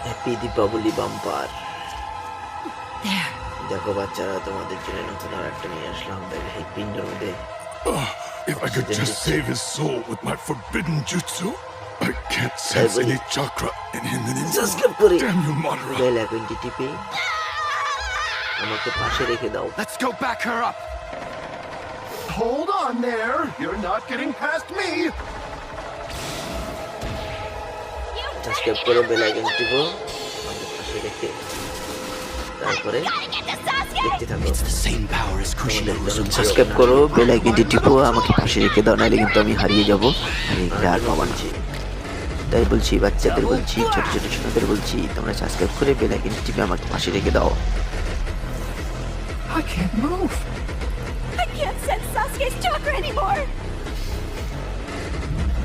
Happy Deepavali bumper. দেখো বাচ্চারা, তোমাদের জন্য নতুন আর একটা নিয়ে আসলাম। এই পিন্ডের মধ্যে If I could just save his soul with my forbidden jutsu, I can't sense any chakra in him anymore. Subscribe করে Damn you, Madara. বেল আইকনটি টিপে আমাকে পাশে রেখে দাও। Let's go back her up. Hold on there. You're not getting past me. Subscribe করে bell icon টিপো, আমাকে পাশে রেখে তারপরে দেখতে থাকো। সাবস্ক্রাইব করো, বেল আইকনটি টিপো, আমাকে পাশে রেখে দাও, নাহলে কিন্তু আমি হারিয়ে যাবো। আর পাবানছি, তাই বলছি, বাচ্চাদের বলছি, ছোট ছোট ছোটদের বলছি, তোমরা সাবস্ক্রাইব করে বেল আইকনটি টিপে আমাকে পাশে রেখে দাও। I can't move. I can't sense Sasuke's chakra anymore!